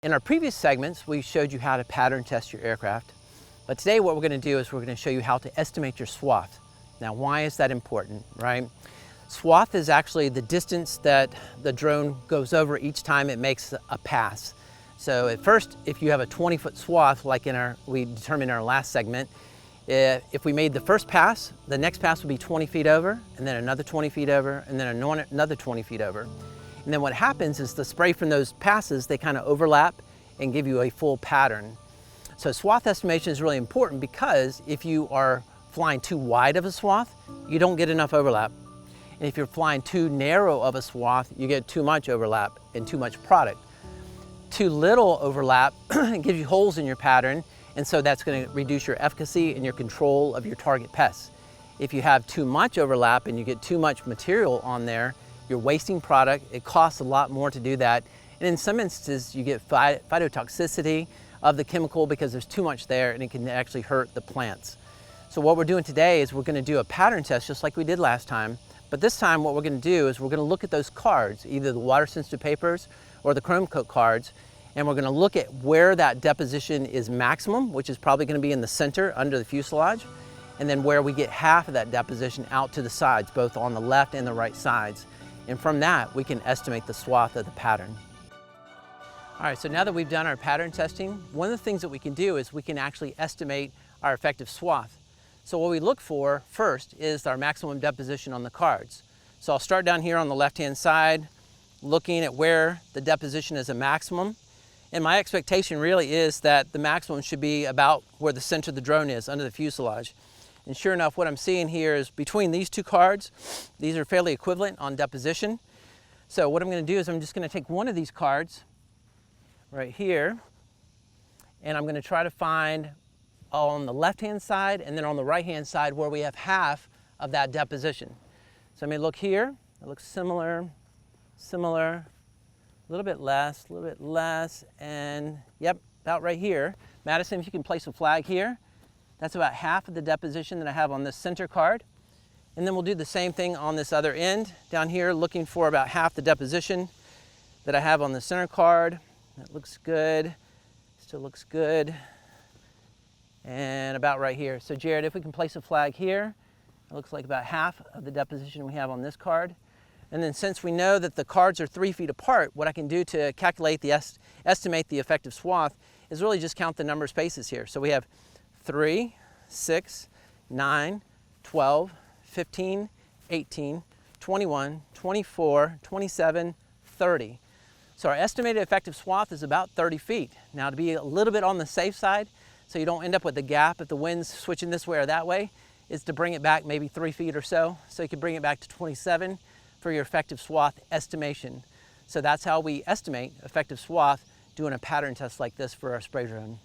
In our previous segments, we showed you how to pattern test your aircraft. But today what we're going to do is we're going to show you how to estimate your swath. Now, why is that important, right? Swath is actually the distance that the drone goes over each time it makes a pass. So at first, if you have a 20-foot swath, like we determined in our last segment, if we made the first pass, the next pass would be 20 feet over, and then another 20 feet over, and then another 20 feet over. And then what happens is the spray from those passes, they kind of overlap and give you a full pattern. So swath estimation is really important because if you are flying too wide of a swath, you don't get enough overlap. And if you're flying too narrow of a swath, you get too much overlap and too much product. Too little overlap gives you holes in your pattern, and so that's going to reduce your efficacy and your control of your target pests. If you have too much overlap and you get too much material on there, you're wasting product. It costs a lot more to do that. And in some instances, you get phytotoxicity of the chemical because there's too much there and it can actually hurt the plants. So what we're doing today is we're going to do a pattern test just like we did last time. But this time what we're going to do is we're going to look at those cards, either the water sensitive papers or the chrome coat cards, and we're going to look at where that deposition is maximum, which is probably going to be in the center under the fuselage, and then where we get half of that deposition out to the sides, both on the left and the right sides. And from that, we can estimate the swath of the pattern. All right, so now that we've done our pattern testing, one of the things that we can do is we can actually estimate our effective swath. So what we look for first is our maximum deposition on the cards. So I'll start down here on the left-hand side, looking at where the deposition is a maximum. And my expectation really is that the maximum should be about where the center of the drone is, under the fuselage. And sure enough, what I'm seeing here is between these two cards, these are fairly equivalent on deposition. So what I'm going to do is I'm just going to take one of these cards right here, and I'm going to try to find on the left-hand side and then on the right-hand side where we have half of that deposition. So I may look here, it looks similar, a little bit less, and yep, about right here. Madison, if you can place a flag here, that's about half of the deposition that I have on this center card. And then we'll do the same thing on this other end, down here, looking for about half the deposition that I have on the center card. That looks good, still looks good. And about right here. So Jared, if we can place a flag here, it looks like about half of the deposition we have on this card. And then since we know that the cards are 3 feet apart, what I can do to calculate estimate the effective swath is really just count the number of spaces here. So we have 3, 6, 9, 12, 15, 18, 21, 24, 27, 30. So our estimated effective swath is about 30 feet. Now to be a little bit on the safe side, so you don't end up with a gap if the wind's switching this way or that way, is to bring it back maybe 3 feet or so. So you can bring it back to 27 for your effective swath estimation. So that's how we estimate effective swath doing a pattern test like this for our spray drone.